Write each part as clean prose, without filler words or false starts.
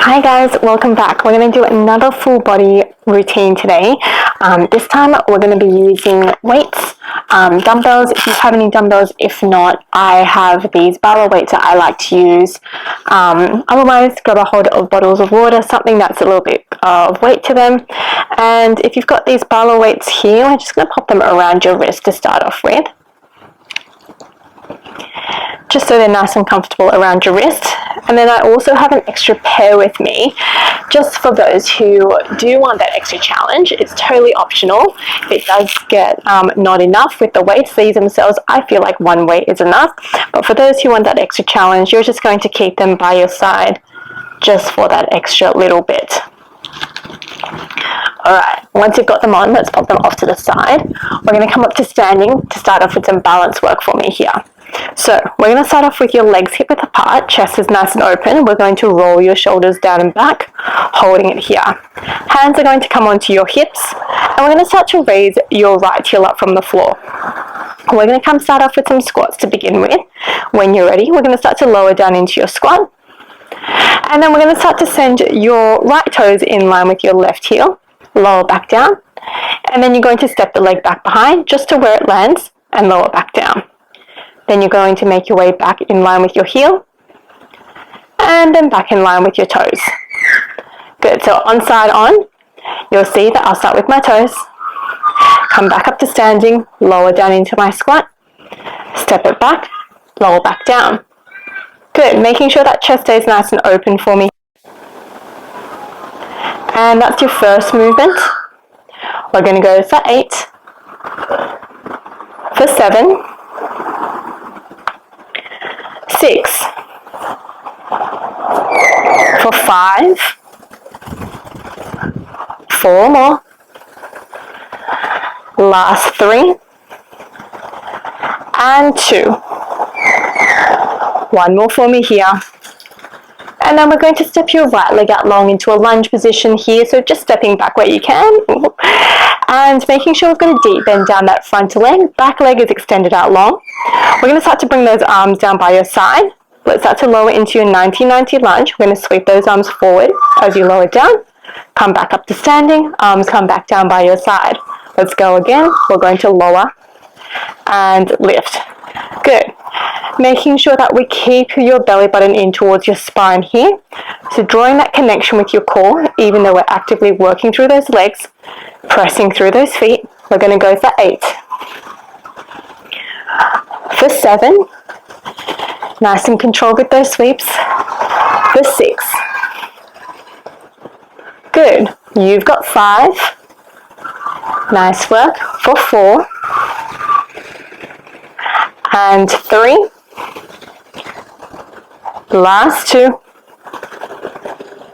Hi guys, welcome back. We're going to do another full body routine today. This time we're going to be using weights, dumbbells if you have any dumbbells. If not, I have these barrel weights that I like to use. Otherwise, grab a hold of bottles of water, something that's a little bit of weight to them. And if you've got these barrel weights here, we're just going to pop them around your wrist to start off with, just so they're nice and comfortable around your wrist. And then I also have an extra pair with me, just for those who do want that extra challenge. It's totally optional. If it does get not enough with the weights, these themselves, I feel like one weight is enough. But for those who want that extra challenge, you're just going to keep them by your side just for that extra little bit. Alright, once you've got them on, let's pop them off to the side. We're going to come up to standing to start off with some balance work for me here. So we're going to start off with your legs hip width apart, chest is nice and open. We're going to roll your shoulders down and back, holding it here. Hands are going to come onto your hips, and we're going to start to raise your right heel up from the floor. We're going to start off with some squats to begin with. When you're ready, we're going to start to lower down into your squat. And then we're going to start to send your right toes in line with your left heel, lower back down. And then you're going to step the leg back behind just to where it lands and lower back down. Then you're going to make your way back in line with your heel and then back in line with your toes. Good, so on side on, you'll see that I'll start with my toes, come back up to standing, lower down into my squat, step it back, lower back down. Good, making sure that chest stays nice and open for me. And that's your first movement. We're going to go for 8, for 7, 6, for 5, 4 more, last 3, and 2. One more for me here. And then we're going to step your right leg out long into a lunge position here, so just stepping back where you can, and making sure we've got a deep bend down that front leg. Back leg is extended out long. We're going to start to bring those arms down by your side. Let's start to lower into your 90-90 lunge. We're going to sweep those arms forward as you lower down. Come back up to standing. Arms come back down by your side. Let's go again. We're going to lower and lift. Good. Making sure that we keep your belly button in towards your spine here. So drawing that connection with your core, even though we're actively working through those legs, pressing through those feet. We're going to go for 8. For 7. Nice and controlled with those sweeps. For 6. Good. You've got 5. Nice work. For 4. And 3. Last 2.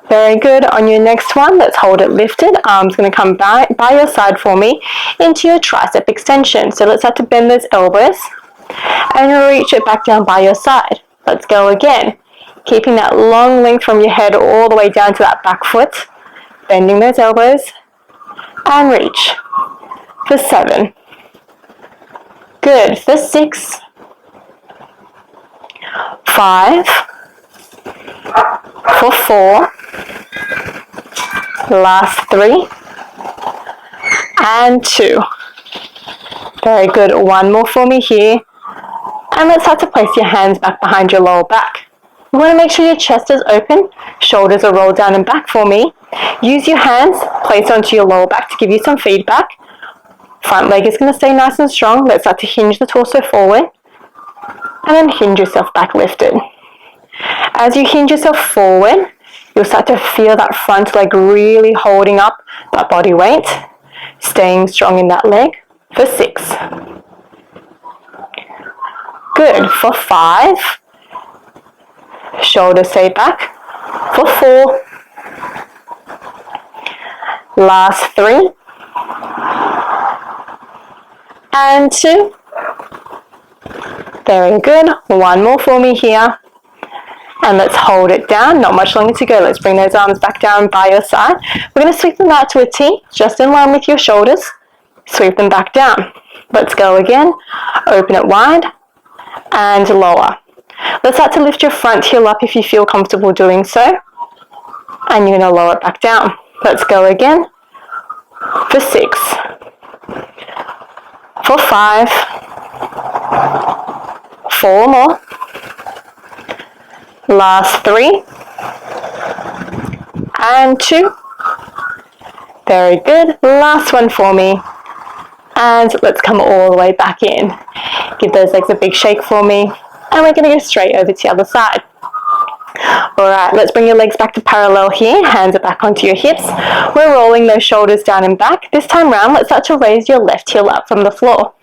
Very good. On your next one, let's hold it lifted. Arms going to come by your side for me into your tricep extension. So let's start to bend those elbows and reach it back down by your side. Let's go again. Keeping that long length from your head all the way down to that back foot. Bending those elbows and reach. For 7. Good. For 6. 5. For 4. Last 3. And 2. Very good. One more for me here. And let's start to place your hands back behind your lower back. You want to make sure your chest is open, shoulders are rolled down and back for me. Use your hands, place onto your lower back to give you some feedback. Front leg is going to stay nice and strong. Let's start to hinge the torso forward. And then hinge yourself back lifted. As you hinge yourself forward, you'll start to feel that front leg really holding up that body weight. Staying strong in that leg. For 6. Good. For 5. Shoulders stay back. For 4. Last 3. And 2. Very good. One more for me here. And let's hold it down. Not much longer to go. Let's bring those arms back down by your side. We're going to sweep them out to a T, just in line with your shoulders. Sweep them back down. Let's go again. Open it wide and lower. Let's start to lift your front heel up if you feel comfortable doing so. and you're going to lower it back down. Let's go again for 6, for 5, 4 more, last 3, and 2. Very good. Last one for me. And let's come all the way back in. Give those legs a big shake for me. And we're going to go straight over to the other side. Alright, let's bring your legs back to parallel here. Hands are back onto your hips. We're rolling those shoulders down and back. This time round, let's start to raise your left heel up from the floor.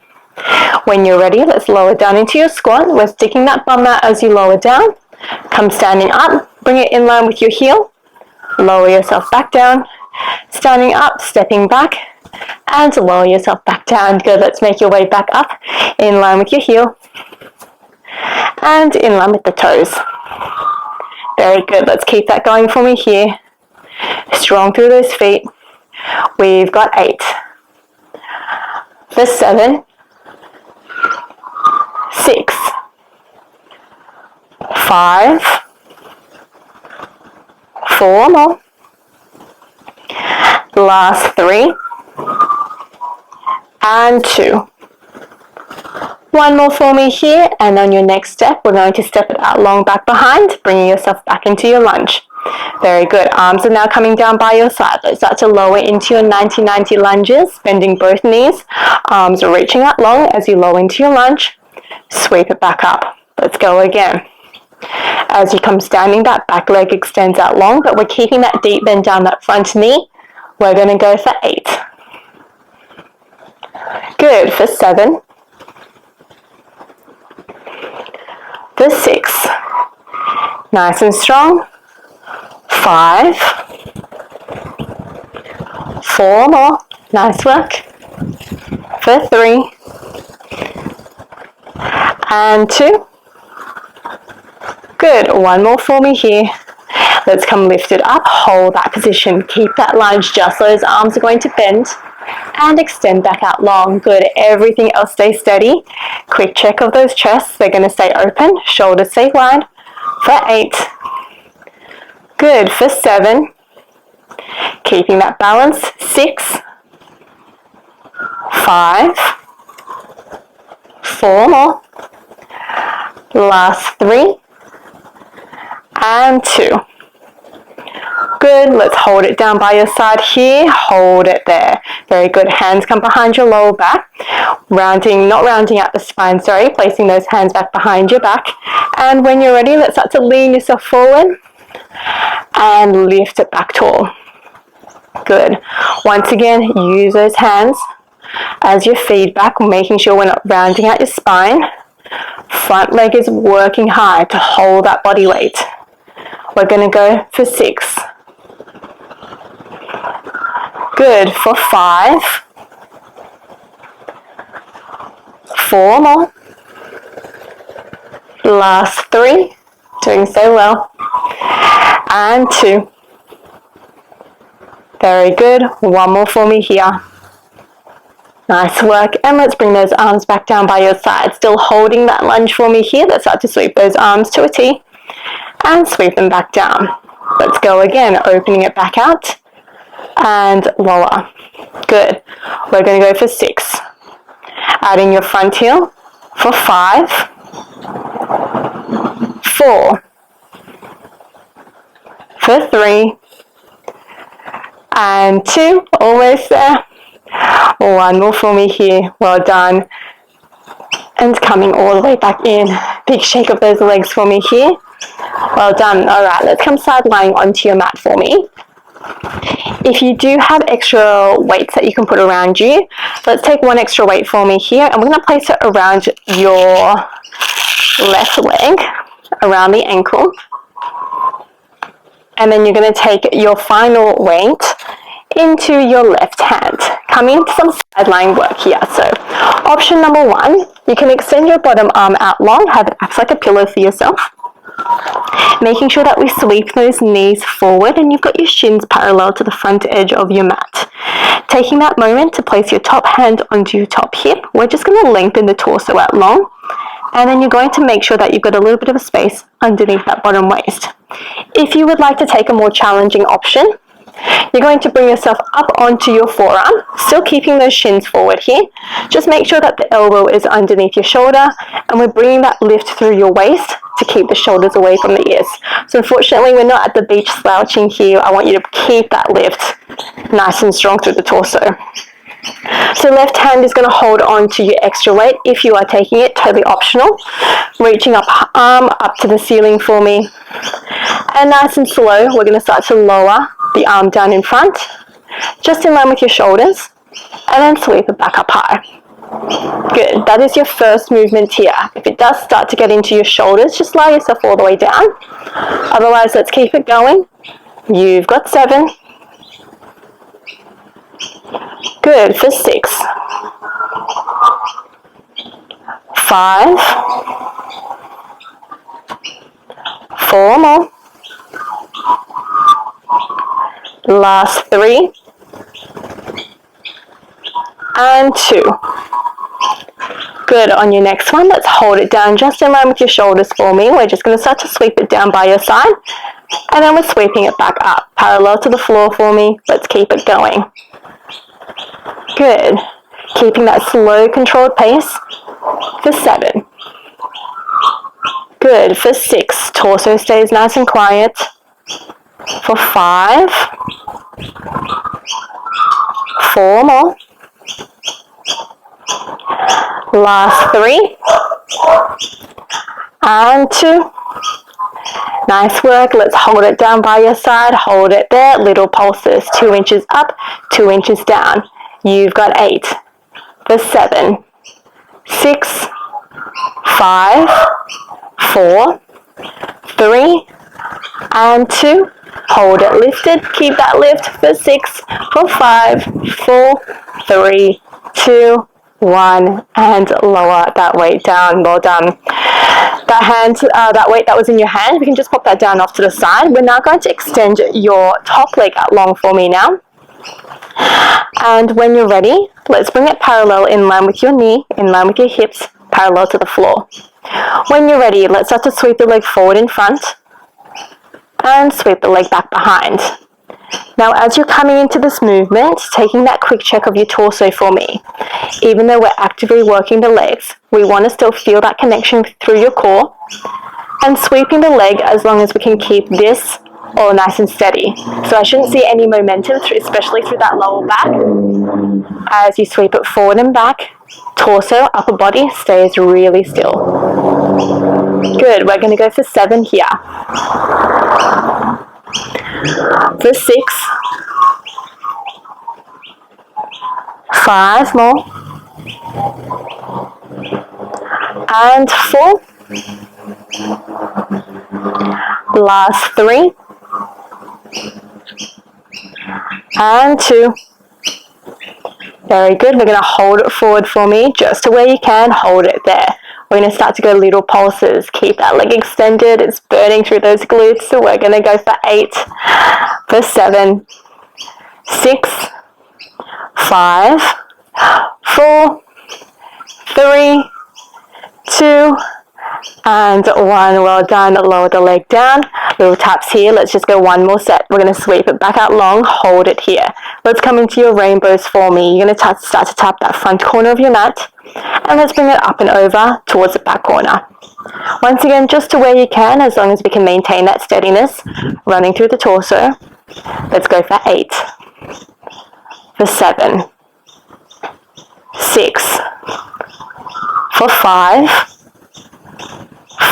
When you're ready, let's lower down into your squat. We're sticking that bum out as you lower down. Come standing up. Bring it in line with your heel. Lower yourself back down. Standing up, stepping back, and lower yourself back down. Good, let's make your way back up, in line with your heel, and in line with the toes. Very good, let's keep that going for me here. Strong through those feet. We've got 8. For 7, 6, 5, 4 more. Last 3, and 2. One more for me here, and on your next step, we're going to step it out long back behind, bringing yourself back into your lunge. Very good. Arms are now coming down by your side. Let's start to lower into your 90-90 lunges, bending both knees. Arms are reaching out long as you lower into your lunge. Sweep it back up. Let's go again. As you come standing, that back leg extends out long, but we're keeping that deep bend down that front knee. We're going to go for 8. Good. For 7. For 6. Nice and strong. 5. 4 more. Nice work. For 3. And 2. Good. One more for me here. Let's come lifted up, hold that position, keep that lunge just so those arms are going to bend and extend back out long. Good, everything else stays steady. Quick check of those chests, they're going to stay open, shoulders stay wide. For 8. Good, for 7. Keeping that balance. 6. 5. 4 more. Last 3. And 2. Good, let's hold it down by your side here, hold it there. Very good, hands come behind your lower back, not rounding out the spine, sorry, placing those hands back behind your back. And when you're ready, let's start to lean yourself forward and lift it back tall. Good, once again, use those hands as your feedback, making sure we're not rounding out your spine. Front leg is working hard to hold that body weight. We're going to go for 6. Good, for 5. 4 more. Last 3. Doing so well. And 2. Very good. One more for me here. Nice work. And let's bring those arms back down by your side. Still holding that lunge for me here. Let's start to sweep those arms to a T. And sweep them back down. Let's go again, opening it back out and lower. Good. We're going to go for 6. Adding your front heel for 5, 4, for 3, and 2. Almost there. One more for me here. Well done. And coming all the way back in. Big shake of those legs for me here. Well done. Alright, let's come side lying onto your mat for me. If you do have extra weights that you can put around you, let's take one extra weight for me here, and we're going to place it around your left leg, around the ankle. And then you're going to take your final weight into your left hand. Coming into some side lying work here. So option number 1, you can extend your bottom arm out long, have it act like a pillow for yourself. Making sure that we sweep those knees forward and you've got your shins parallel to the front edge of your mat. Taking that moment to place your top hand onto your top hip, we're just going to lengthen the torso out long And then you're going to make sure that you've got a little bit of a space underneath that bottom waist. If you would like to take a more challenging option, you're going to bring yourself up onto your forearm, still keeping those shins forward here. Just make sure that the elbow is underneath your shoulder, and we're bringing that lift through your waist to keep the shoulders away from the ears. So unfortunately, we're not at the beach slouching here. I want you to keep that lift nice and strong through the torso. So left hand is going to hold on to your extra weight if you are taking it, totally optional. Reaching up, arm up to the ceiling for me. And nice and slow, we're going to start to lower the arm down in front, just in line with your shoulders, and then sweep it back up high. Good, that is your first movement here. If it does start to get into your shoulders, just lie yourself all the way down. Otherwise, let's keep it going. You've got 7. Good, for 6. 5. 4 more. Last 3. And 2. Good, on your next one, let's hold it down just in line with your shoulders for me. We're just going to start to sweep it down by your side, and then we're sweeping it back up, parallel to the floor for me. Let's keep it going. Good, keeping that slow, controlled pace for 7. Good, for 6, torso stays nice and quiet. For 5. 4 more. Last 3. And 2. Nice work. Let's hold it down by your side. Hold it there. Little pulses. 2 inches up, 2 inches down. You've got 8. For 7. 6. 5. 4. 3. And 2. Hold it lifted. Keep that lift for 6. For 5. 4. 3. 2. 1, and lower that weight down. Well done. That weight that was in your hand, we can just pop that down off to the side. We're now going to extend your top leg out long for me now. And when you're ready, let's bring it parallel in line with your knee, in line with your hips, parallel to the floor. When you're ready, let's start to sweep the leg forward in front and sweep the leg back behind. Now, as you're coming into this movement, taking that quick check of your torso for me. Even though we're actively working the legs, we want to still feel that connection through your core, and sweeping the leg as long as we can keep this all nice and steady. So I shouldn't see any momentum, especially through that lower back. As you sweep it forward and back, torso, upper body stays really still. Good, we're going to go for 7 here. For 6. 5 more. And 4. Last 3. And 2. Very good. We're going to hold it forward for me, just to where you can. Hold it there. We're going to start to go little pulses. Keep that leg extended. It's burning through those glutes. So we're going to go for 8, for 7, 6, 5, 4, 3, 2, and 1. Well done. Lower the leg down. Little taps here. Let's just go one more set. We're going to sweep it back out long. Hold it here. Let's come into your rainbows for me. You're going to start to tap that front corner of your mat. And let's bring it up and over towards the back corner. Once again, just to where you can, as long as we can maintain that steadiness running through the torso. Let's go for 8, for 7, 6, for 5,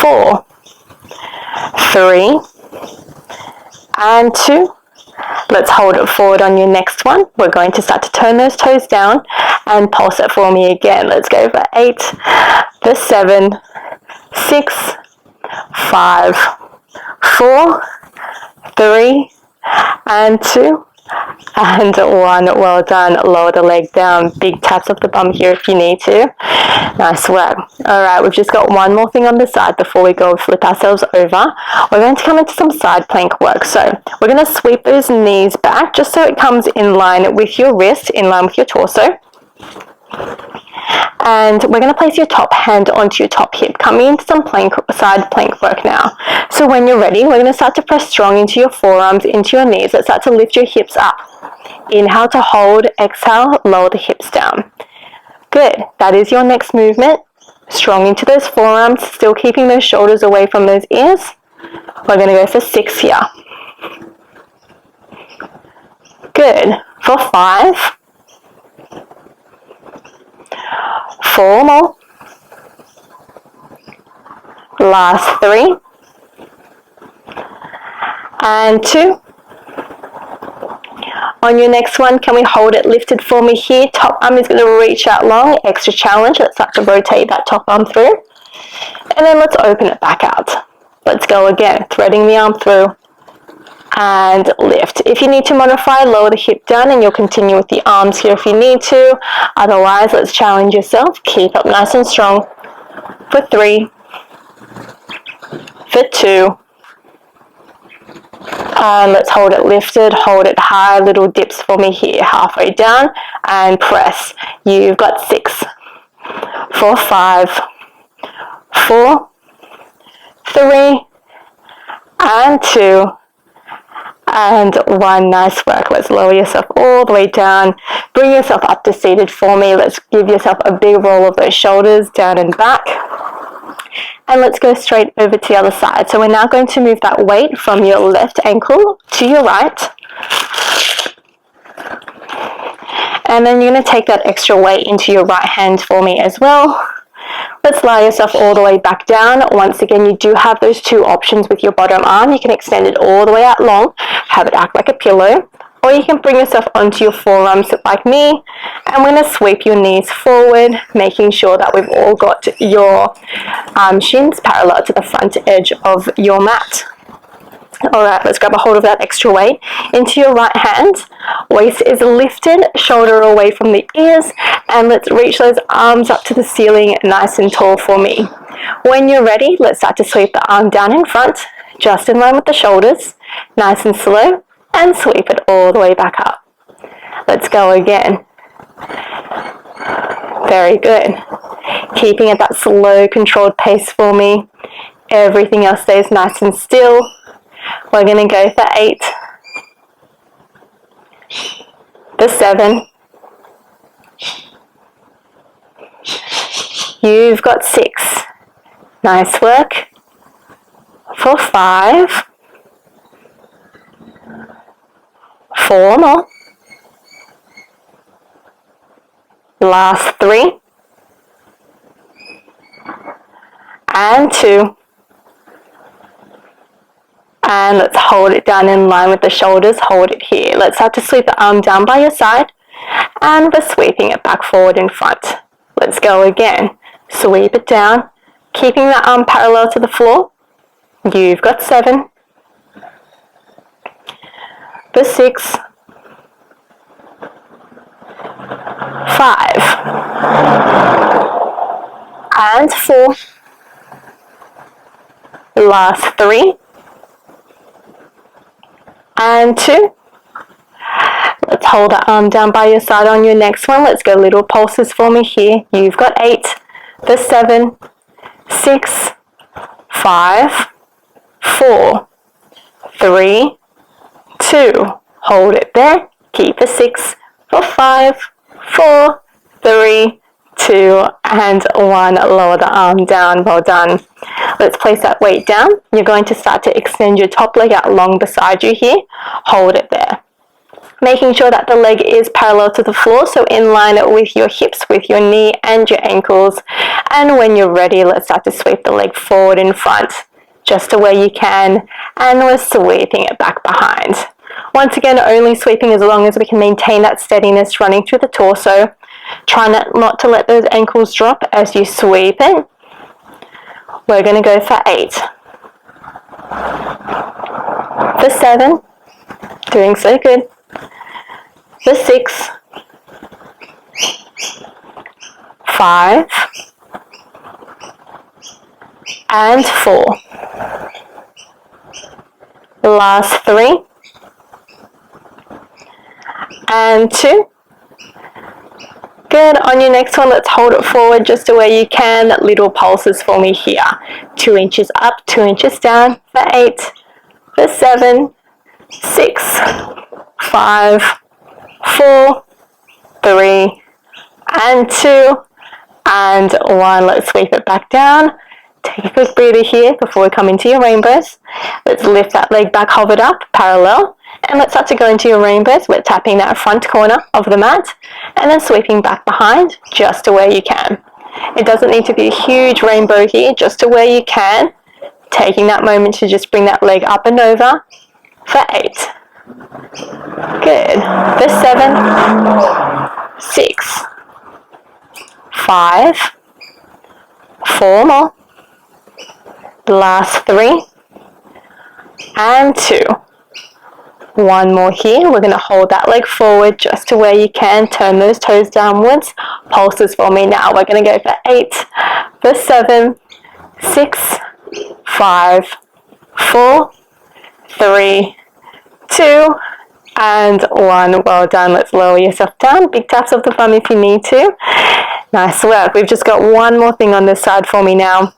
4, 3, and 2. Let's hold it forward on your next one. We're going to start to turn those toes down and pulse it for me again. Let's go for 8, for 7, 6, 5, 4, 3, and 2, and 1. Well done. Lower the leg down. Big taps off the bum here if you need to. Nice work. Alright, we've just got one more thing on the side before we go flip ourselves over. We're going to come into some side plank work. So we're going to sweep those knees back just so it comes in line with your wrist, in line with your torso. And we're going to place your top hand onto your top hip, coming into some side plank work now. So when you're ready, we're going to start to press strong into your forearms, into your knees. Let's start to lift your hips up. Inhale to hold, exhale, lower the hips down. Good, that is your next movement. Strong into those forearms, still keeping those shoulders away from those ears. We're going to go for 6 here. Good, for 5. 4 more. Last 3. And 2. On your next one, can we hold it lifted for me here? Top arm is going to reach out long, extra challenge. Let's start to rotate that top arm through. And then let's open it back out. Let's go again, threading the arm through and lift. If you need to modify, lower the hip down and you'll continue with the arms here if you need to. Otherwise, let's challenge yourself. Keep up nice and strong. For 3, for 2, and let's hold it lifted, hold it high, little dips for me here, halfway down, and press. You've got 6, for 5, 4, 3, and 2, and 1. Nice work. Let's lower yourself all the way down. Bring yourself up to seated for me. Let's give yourself a big roll of those shoulders down and back. And let's go straight over to the other side. So we're now going to move that weight from your left ankle to your right. And then you're going to take that extra weight into your right hand for me as well. Let's lie yourself all the way back down. Once again, you do have those 2 options with your bottom arm. You can extend it all the way out long, have it act like a pillow, or you can bring yourself onto your forearms like me. And we're going to sweep your knees forward, making sure that we've all got your shins parallel to the front edge of your mat. Alright, let's grab a hold of that extra weight into your right hand. Waist is lifted, shoulder away from the ears, and let's reach those arms up to the ceiling nice and tall for me. When you're ready, let's start to sweep the arm down in front, just in line with the shoulders, nice and slow, and sweep it all the way back up. Let's go again. Very good. Keeping at that slow, controlled pace for me. Everything else stays nice and still. We're going to go for 8, for 7, you've got 6, nice work, for 5, 4 more, last 3, and 2. And let's hold it down in line with the shoulders, hold it here. Let's start to sweep the arm down by your side, and we're sweeping it back forward in front. Let's go again. Sweep it down, keeping the arm parallel to the floor. You've got 7, for 6, 5, and 4, last 3, and 2. Let's hold that arm down by your side on your next one. Let's go little pulses for me here. You've got 8, for 7, 6, 5, 4, 3, 2. Hold it there. Keep for 6, for 5, 4, 3, 2, and 1. Lower the arm down. Well done. Let's place that weight down. You're going to start to extend your top leg out long beside you here. Hold it there. Making sure that the leg is parallel to the floor, so in line with your hips, with your knee and your ankles. And when you're ready, let's start to sweep the leg forward in front, just to where you can, and we're sweeping it back behind. Once again, only sweeping as long as we can maintain that steadiness running through the torso. Try not to let those ankles drop as you sweep it. We're going to go for 8, for 7, doing so good, for 6, 5, and 4, last 3, and 2, Good. On your next one, let's hold it forward just to where you can. Little pulses for me here. 2 inches up, 2 inches down for 8, for 7, 6, 5, 4, 3, and 2, and 1. Let's sweep it back down. Take a quick breather here before we come into your rainbows. Let's lift that leg back, hover it up, parallel. And let's start to go into your rainbows. We're tapping that front corner of the mat and then sweeping back behind just to where you can. It doesn't need to be a huge rainbow here, just to where you can. Taking that moment to just bring that leg up and over for 8. Good. For 7, 6, 5, 4 more. Last 3 and 2. 1 more here. We're going to hold that leg forward just to where you can. Turn those toes downwards. Pulses for me now. We're going to go for 8, for 7, 6, 5, 4, 3, 2, and 1. Well done. Let's lower yourself down. Big taps of the thumb if you need to. Nice work. We've just got 1 more thing on this side for me now.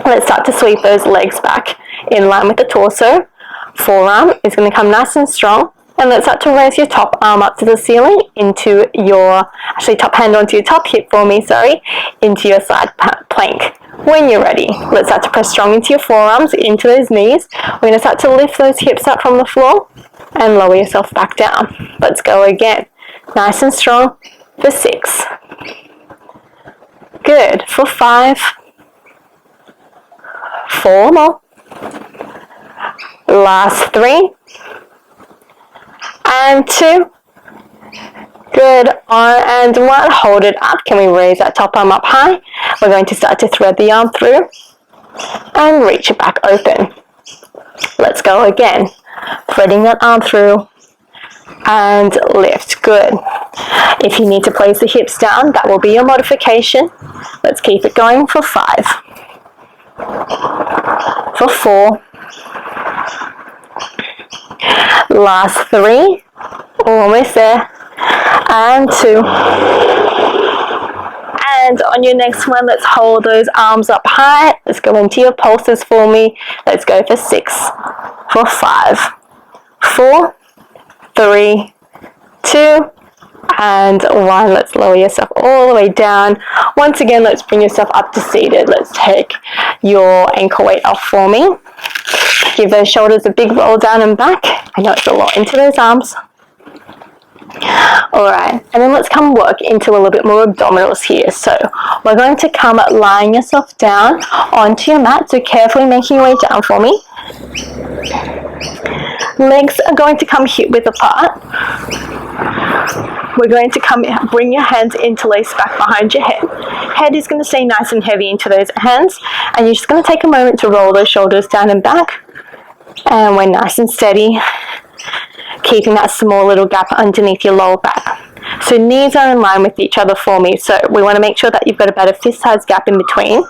Let's start to sweep those legs back in line with the torso. Forearm is going to come nice and strong. And let's start to raise your top arm up to the ceiling into your, top hand onto your top hip for me, into your side plank. When you're ready, let's start to press strong into your forearms, into those knees. We're going to start to lift those hips up from the floor and lower yourself back down. Let's go again. Nice and strong for 6. Good. For 5. 4 more. Last 3 and 2. Good. And 1. Hold it up. Can we raise that top arm up high? We're going to start to thread the arm through and reach it back open. Let's go again. Threading that arm through and lift. Good. If you need to place the hips down, that will be your modification. Let's keep it going for 5. For 4. Last 3. Almost there. And 2. And on your next one, let's hold those arms up high. Let's go into your pulses for me. Let's go for 6. For 5. 4. 3. 2. And 1. Let's lower yourself all the way down. Once again, let's bring yourself up to seated. Let's take your ankle weight off for me. Give those shoulders a big roll down and back. I know it's a lot into those arms. Alright, and then let's come work into a little bit more abdominals here. So we're going to come lying yourself down onto your mat. So carefully making your way down for me. Legs are going to come hip width apart. We're going to bring your hands interlaced back behind your head. Head is going to stay nice and heavy into those hands. And you're just going to take a moment to roll those shoulders down and back. And we're nice and steady, keeping that small little gap underneath your lower back. So knees are in line with each other for me. So we want to make sure that you've got about a fist-sized gap in between.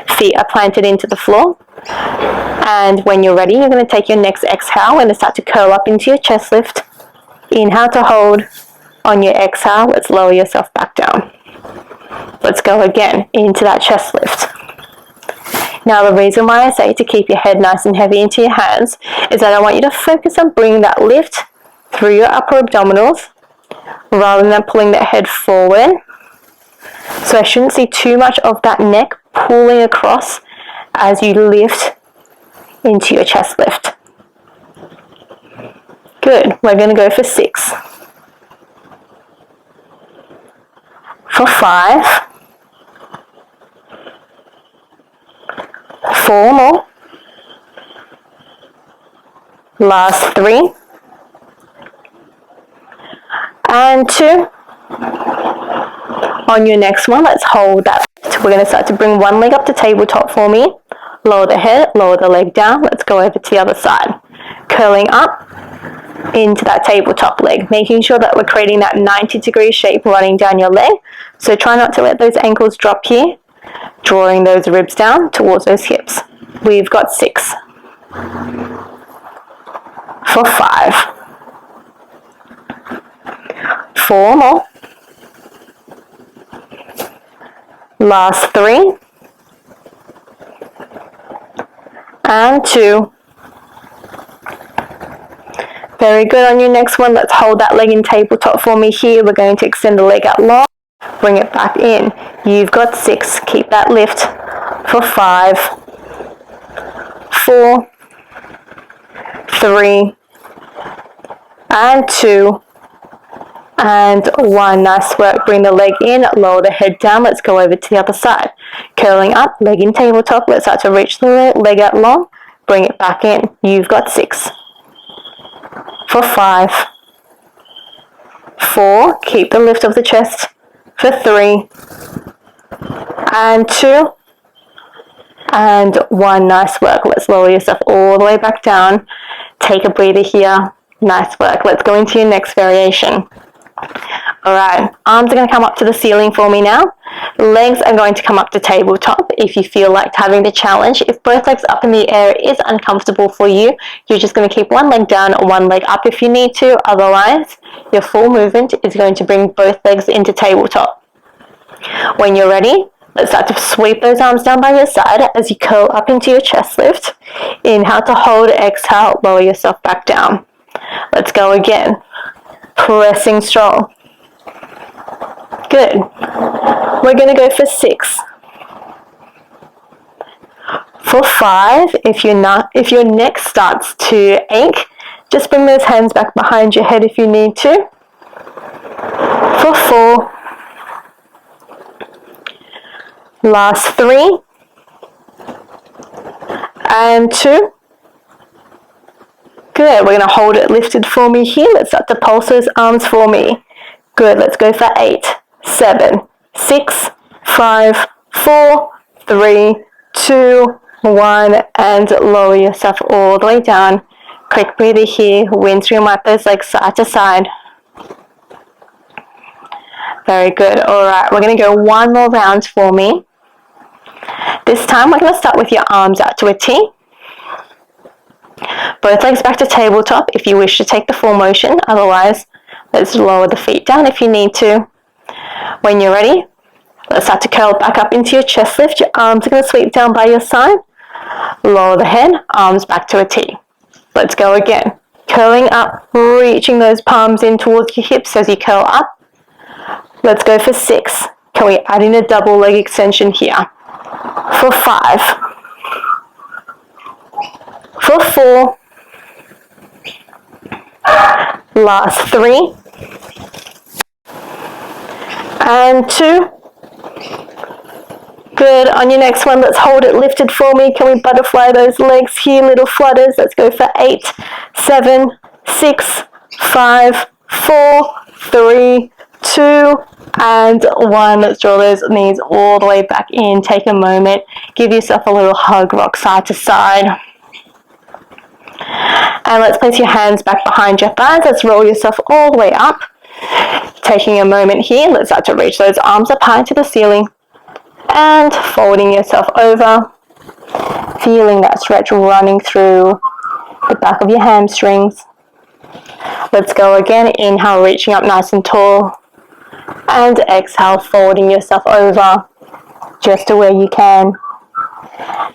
Feet are planted into the floor. And when you're ready, you're going to take your next exhale. We're going to start to curl up into your chest lift. Inhale to hold. On your exhale, let's lower yourself back down. Let's go again into that chest lift. Now the reason why I say to keep your head nice and heavy into your hands is that I want you to focus on bringing that lift through your upper abdominals rather than pulling that head forward. So I shouldn't see too much of that neck pulling across as you lift into your chest lift. Good. We're going to go for 6. For 5. 4 more. Last 3. And 2. On your next one, let's hold that. We're going to start to bring one leg up to tabletop for me. Lower the head, lower the leg down. Let's go over to the other side. Curling up into that tabletop leg, making sure that we're creating that 90-degree shape running down your leg. So try not to let those ankles drop here, drawing those ribs down towards those hips. We've got 6. For 5. 4 more. Last 3. And 2. Very good. On your next one, let's hold that leg in tabletop for me here. We're going to extend the leg out long. Bring it back in. You've got 6. Keep that lift for 5, 4, 3, and 2, and 1. Nice work. Bring the leg in, lower the head down. Let's go over to the other side. Curling up, leg in tabletop. Let's start to reach the leg out long. Bring it back in. You've got 6. For 5, 4. Keep the lift of the chest. For 3, and 2, and 1. Nice work. Let's lower yourself all the way back down. Take a breather here. Nice work. Let's go into your next variation. Alright, arms are going to come up to the ceiling for me now. Legs are going to come up to tabletop if you feel like having the challenge. If both legs up in the air is uncomfortable for you, you're just going to keep one leg down or one leg up if you need to. Otherwise, your full movement is going to bring both legs into tabletop. When you're ready, let's start to sweep those arms down by your side as you curl up into your chest lift. Inhale to hold, exhale, lower yourself back down. Let's go again. Pressing strong. Good. We're going to go for 6. For 5, if your neck starts to ache, just bring those hands back behind your head if you need to. For 4. Last 3. And 2. Good. We're going to hold it lifted for me here. Let's start to pulse those arms for me. Good. Let's go for 8, 7, 6, 5, 4, 3, 2, 1, and lower yourself all the way down. Quick breather here. Wind through your mat, those legs side to side. Very good. Alright, we're going to go one more round for me. This time we're going to start with your arms out to a T. Both legs back to tabletop if you wish to take the full motion. Otherwise, let's lower the feet down if you need to. When you're ready, let's start to curl back up into your chest lift. Your arms are going to sweep down by your side. Lower the head, arms back to a T. Let's go again. Curling up, reaching those palms in towards your hips as you curl up. Let's go for 6. Can we add in a double leg extension here? For 5. For 4. Last 3. And 2. Good. On your next one, let's hold it lifted for me. Can we butterfly those legs here, little flutters? Let's go for 8, 7, 6, 5, 4, 3, 2, and 1. Let's draw those knees all the way back in. Take a moment. Give yourself a little hug, rock side to side. And let's place your hands back behind your thighs. Let's roll yourself all the way up. Taking a moment here, let's start to reach those arms up high to the ceiling. And folding yourself over. Feeling that stretch running through the back of your hamstrings. Let's go again. Inhale, reaching up nice and tall. And exhale, folding yourself over just to where you can.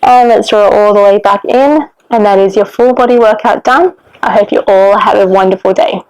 And let's draw all the way back in. And that is your full body workout done. I hope you all have a wonderful day.